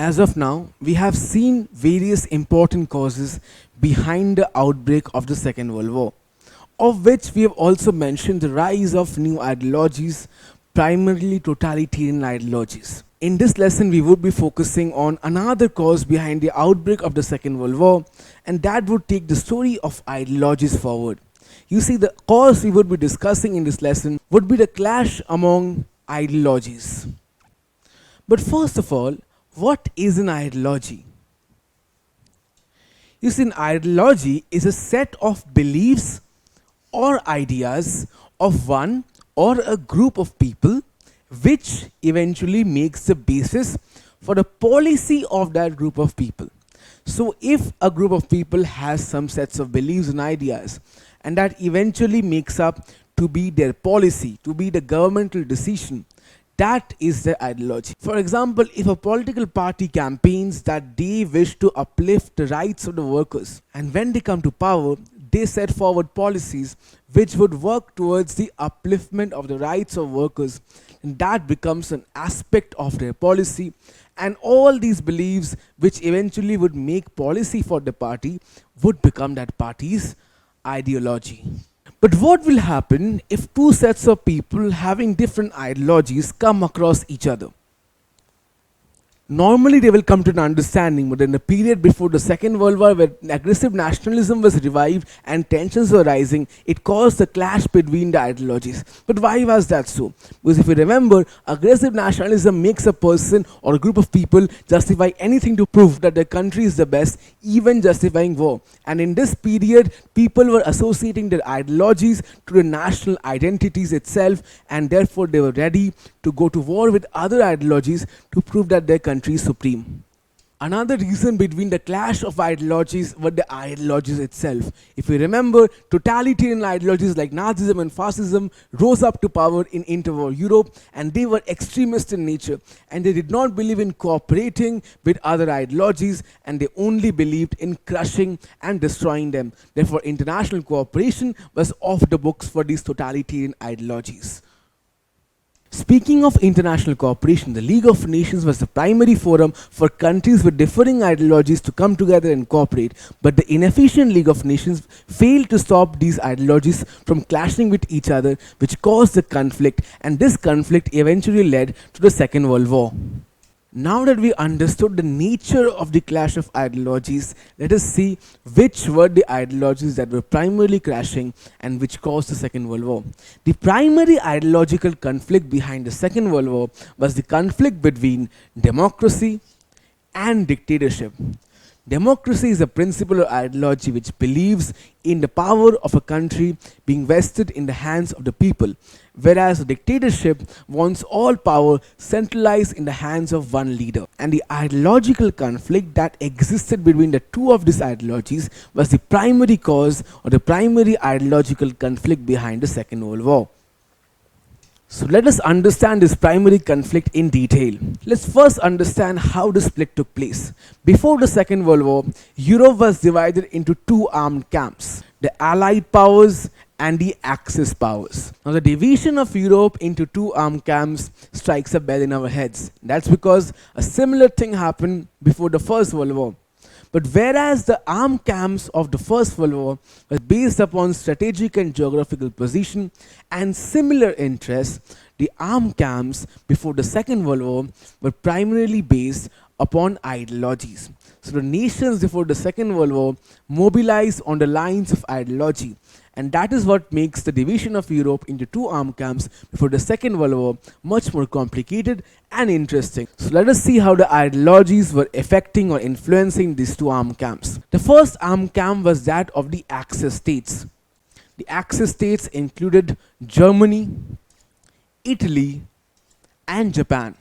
As of now, we have seen various important causes behind the outbreak of the Second World War, of which we have also mentioned the rise of new ideologies, primarily totalitarian ideologies. In this lesson, we would be focusing on another cause behind the outbreak of the Second World War, and that would take the story of ideologies forward. You see, the cause we would be discussing in this lesson would be the clash among ideologies. But first of all, what is an ideology? You see, an ideology is a set of beliefs or ideas of one or a group of people which eventually makes the basis for the policy of that group of people. So, if a group of people has some sets of beliefs and ideas, and that eventually makes up to be their policy, to be the governmental decision, that is their ideology. For example, if a political party campaigns that they wish to uplift the rights of the workers, and when they come to power, they set forward policies which would work towards the upliftment of the rights of workers, and that becomes an aspect of their policy. And all these beliefs, which eventually would make policy for the party, would become that party's ideology. But what will happen if two sets of people having different ideologies come across each other? Normally, they will come to an understanding, but in the period before the Second World War, where aggressive nationalism was revived and tensions were rising, it caused a clash between the ideologies. But why was that so? Because if you remember, aggressive nationalism makes a person or a group of people justify anything to prove that their country is the best, even justifying war. And in this period, people were associating their ideologies to the national identities itself, and therefore they were ready to go to war with other ideologies to prove that their country is supreme. Another reason between the clash of ideologies were the ideologies itself. If you remember, totalitarian ideologies like Nazism and fascism rose up to power in interwar Europe, and they were extremist in nature, and they did not believe in cooperating with other ideologies, and they only believed in crushing and destroying them. Therefore, international cooperation was off the books for these totalitarian ideologies. Speaking of international cooperation, the League of Nations was the primary forum for countries with differing ideologies to come together and cooperate, but the inefficient League of Nations failed to stop these ideologies from clashing with each other, which caused the conflict, and this conflict eventually led to the Second World War. Now that we understood the nature of the clash of ideologies, let us see which were the ideologies that were primarily clashing and which caused the Second World War. The primary ideological conflict behind the Second World War was the conflict between democracy and dictatorship. Democracy is a principle or ideology which believes in the power of a country being vested in the hands of the people, whereas a dictatorship wants all power centralized in the hands of one leader. And the ideological conflict that existed between the two of these ideologies was the primary cause or the primary ideological conflict behind the Second World War. So let us understand this primary conflict in detail. Let's first understand how the split took place. Before the Second World War, Europe was divided into two armed camps, the Allied powers and the Axis powers. Now the division of Europe into two armed camps strikes a bell in our heads. That's because a similar thing happened before the First World War. But whereas the armed camps of the First World War were based upon strategic and geographical position and similar interests, the armed camps before the Second World War were primarily based upon ideologies. So the nations before the Second World War mobilized on the lines of ideology. And that is what makes the division of Europe into two armed camps before the Second World War much more complicated and interesting. So let us see how the ideologies were affecting or influencing these two armed camps. The first armed camp was that of the Axis states. The Axis states included Germany, Italy, and Japan.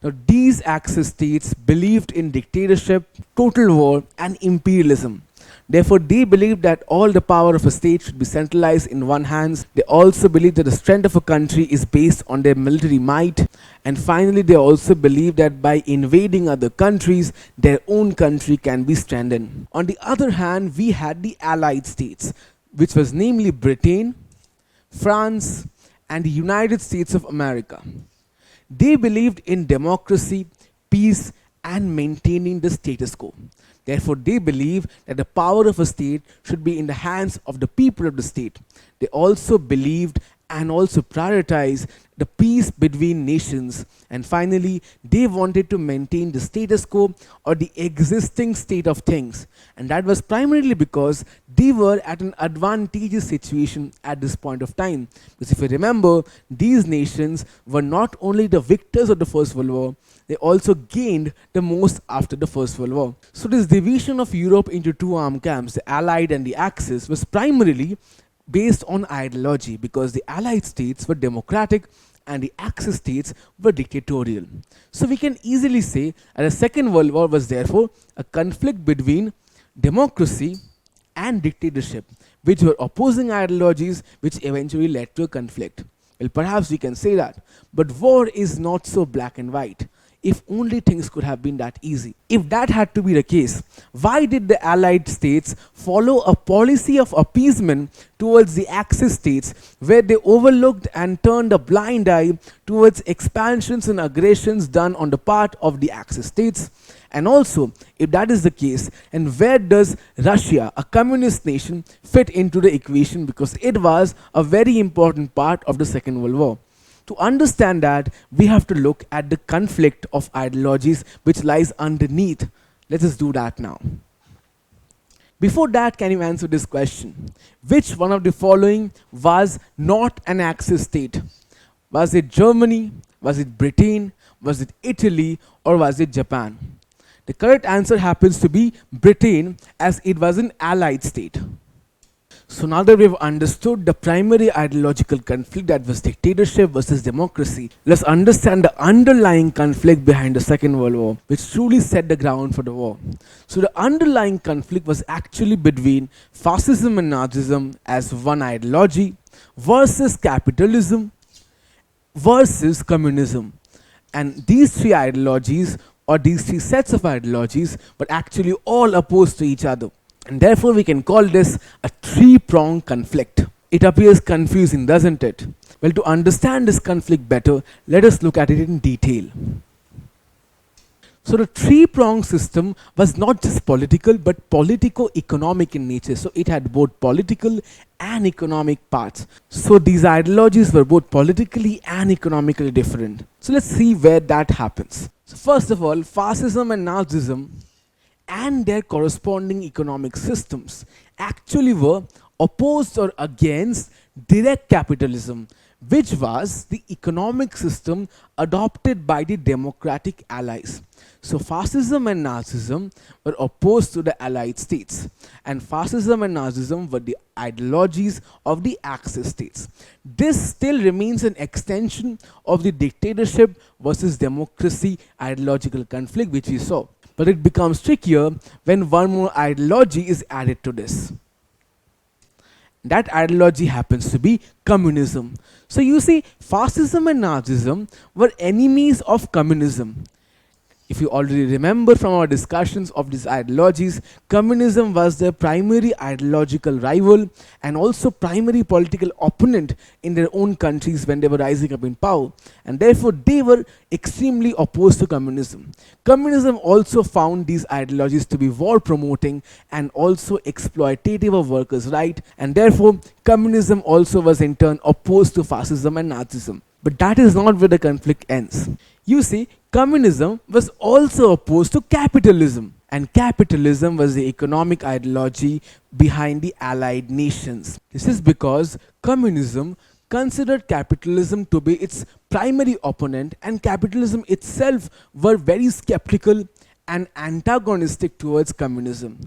Now these Axis states believed in dictatorship, total war, and imperialism. Therefore, they believed that all the power of a state should be centralized in one hands. They also believed that the strength of a country is based on their military might. And finally, they also believed that by invading other countries, their own country can be strengthened. On the other hand, we had the Allied states, which was namely Britain, France, and the United States of America. They believed in democracy, peace, and maintaining the status quo. Therefore, they believe that the power of a state should be in the hands of the people of the state. They also believed and also prioritized the peace between nations. And finally, they wanted to maintain the status quo or the existing state of things. And that was primarily because they were at an advantageous situation at this point of time. Because if you remember, these nations were not only the victors of the First World War, they also gained the most after the First World War. So this division of Europe into two armed camps, the Allied and the Axis, was primarily based on ideology, because the Allied states were democratic and the Axis states were dictatorial. So we can easily say that the Second World War was therefore a conflict between democracy and dictatorship, which were opposing ideologies, which eventually led to a conflict. Well, perhaps we can say that, but war is not so black and white. If only things could have been that easy. If that had to be the case, why did the Allied states follow a policy of appeasement towards the Axis states, where they overlooked and turned a blind eye towards expansions and aggressions done on the part of the Axis states? And also, if that is the case, and where does Russia, a communist nation, fit into the equation, because it was a very important part of the Second World War? To understand that, we have to look at the conflict of ideologies which lies underneath. Let us do that now. Before that, can you answer this question? Which one of the following was not an Axis state? Was it Germany? Was it Britain? Was it Italy? Or was it Japan? The correct answer happens to be Britain, as it was an Allied state. So now that we've understood the primary ideological conflict, that was dictatorship versus democracy, let's understand the underlying conflict behind the Second World War, which truly set the ground for the war. So the underlying conflict was actually between fascism and Nazism as one ideology versus capitalism versus communism. And these three ideologies, or these three sets of ideologies, were actually all opposed to each other. And therefore we can call this a three-pronged conflict. It appears confusing, doesn't it? Well, to understand this conflict better, let us look at it in detail. So the three-pronged system was not just political, but politico-economic in nature. So it had both political and economic parts. So these ideologies were both politically and economically different. So let's see where that happens. So first of all, fascism and Nazism and their corresponding economic systems actually were opposed or against direct capitalism, which was the economic system adopted by the democratic allies. So fascism and Nazism were opposed to the Allied states, and fascism and Nazism were the ideologies of the Axis states. This still remains an extension of the dictatorship versus democracy ideological conflict which we saw. But it becomes trickier when one more ideology is added to this. That ideology happens to be communism. So you see, fascism and Nazism were enemies of communism. If you already remember from our discussions of these ideologies, communism was their primary ideological rival and also primary political opponent in their own countries when they were rising up in power. And therefore, they were extremely opposed to communism. Communism also found these ideologies to be war-promoting and also exploitative of workers' rights. And therefore, communism also was in turn opposed to fascism and Nazism. But that is not where the conflict ends. You see, communism was also opposed to capitalism, and capitalism was the economic ideology behind the Allied nations. This is because communism considered capitalism to be its primary opponent, and capitalism itself were very skeptical and antagonistic towards communism.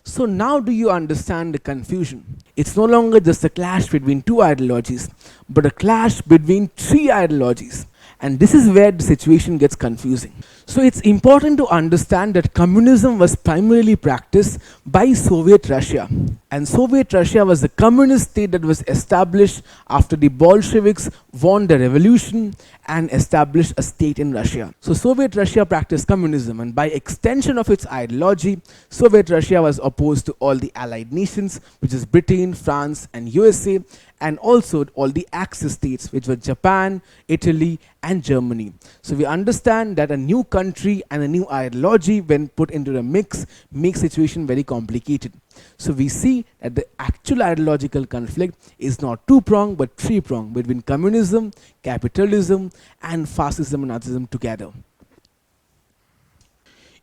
So now do you understand the confusion? It's no longer just a clash between two ideologies, but a clash between three ideologies. And this is where the situation gets confusing. So it's important to understand that communism was primarily practiced by Soviet Russia. And Soviet Russia was a communist state that was established after the Bolsheviks won the revolution and established a state in Russia. So Soviet Russia practiced communism, and by extension of its ideology, Soviet Russia was opposed to all the Allied nations, which is Britain, France and USA, and also all the Axis states, which were Japan, Italy and Germany. So we understand that a new country country and a new ideology when put into the mix makes situation very complicated. So we see that the actual ideological conflict is not two-pronged but three-pronged between communism, capitalism and fascism and Nazism together.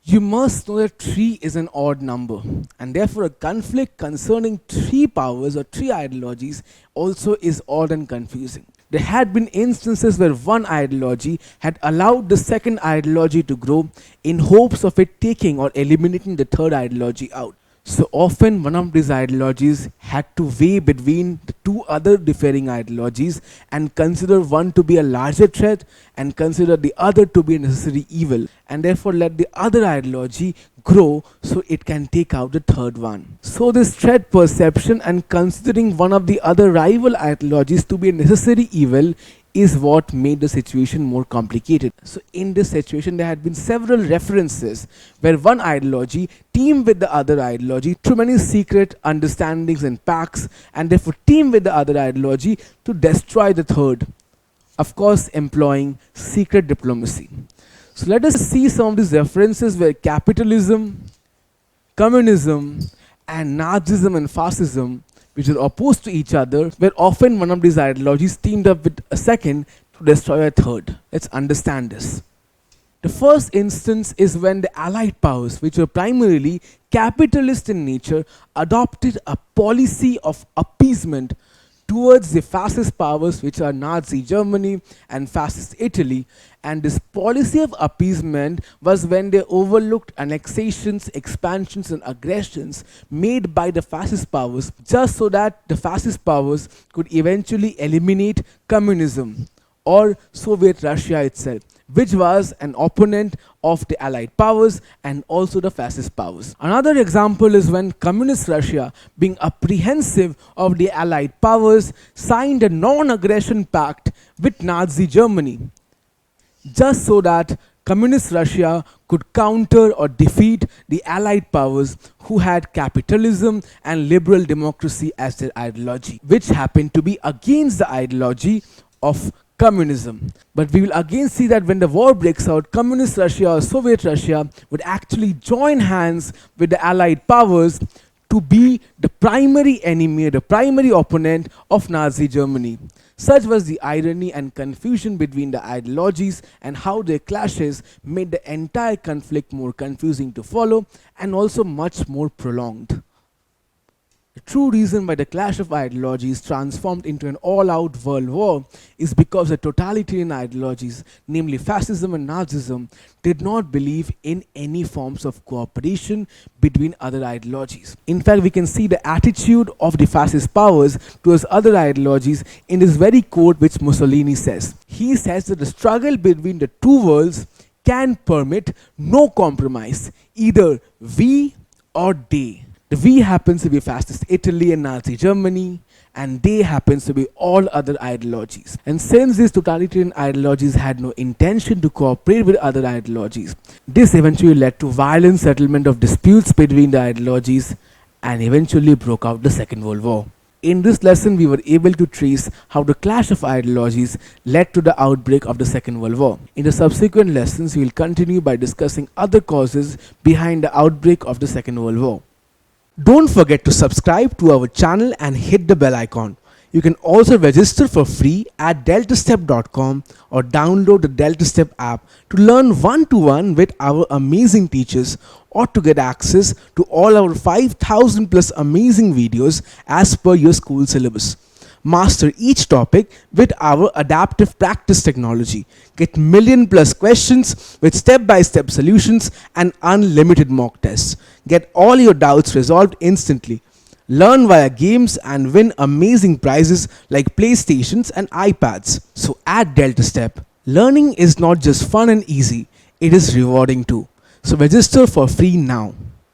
You must know that 3 is an odd number, and therefore a conflict concerning 3 powers or 3 ideologies also is odd and confusing. There had been instances where one ideology had allowed the second ideology to grow in hopes of it taking or eliminating the third ideology out. So often one of these ideologies had to weigh between the 2 other differing ideologies and consider one to be a larger threat and consider the other to be a necessary evil, and therefore let the other ideology grow so it can take out the third one. So this threat perception and considering one of the other rival ideologies to be a necessary evil is what made the situation more complicated. So in this situation there had been several references where one ideology teamed with the other ideology through many secret understandings and pacts, and therefore teamed with the other ideology to destroy the third, of course employing secret diplomacy. So let us see some of these references where capitalism, communism and Nazism and fascism, which are opposed to each other, where often one of these ideologies teamed up with a second to destroy a third. Let's understand this. The first instance is when the Allied powers, which were primarily capitalist in nature, adopted a policy of appeasement towards the fascist powers, which are Nazi Germany and fascist Italy. And this policy of appeasement was when they overlooked annexations, expansions and aggressions made by the fascist powers, just so that the fascist powers could eventually eliminate communism or Soviet Russia itself, which was an opponent of the Allied powers and also the fascist powers. Another example is when communist Russia, being apprehensive of the Allied powers, signed a non-aggression pact with Nazi Germany, just so that communist Russia could counter or defeat the Allied powers who had capitalism and liberal democracy as their ideology, which happened to be against the ideology of communism. But we will again see that when the war breaks out, communist Russia or Soviet Russia would actually join hands with the Allied powers to be the primary enemy, the primary opponent of Nazi Germany. Such was the irony and confusion between the ideologies, and how their clashes made the entire conflict more confusing to follow and also much more prolonged. The true reason why the clash of ideologies transformed into an all-out world war is because the totalitarian ideologies, namely fascism and Nazism, did not believe in any forms of cooperation between other ideologies. In fact, we can see the attitude of the fascist powers towards other ideologies in this very quote which Mussolini says. He says that the struggle between the two worlds can permit no compromise, either we or they. The we happens to be fascist Italy and Nazi Germany, and they happens to be all other ideologies. And since these totalitarian ideologies had no intention to cooperate with other ideologies, this eventually led to violent settlement of disputes between the ideologies and eventually broke out the Second World War. In this lesson, we were able to trace how the clash of ideologies led to the outbreak of the Second World War. In the subsequent lessons, we will continue by discussing other causes behind the outbreak of the Second World War. Don't forget to subscribe to our channel and hit the bell icon. You can also register for free at deltastep.com or download the DeltaStep app to learn one-to-one with our amazing teachers, or to get access to all our 5,000 plus amazing videos as per your school syllabus. Master each topic with our adaptive practice technology. Get million plus questions with step-by-step solutions and unlimited mock tests. Get all your doubts resolved instantly. Learn via games and win amazing prizes like PlayStations and iPads. So at DeltaStep, learning is not just fun and easy, it is rewarding too. So register for free now.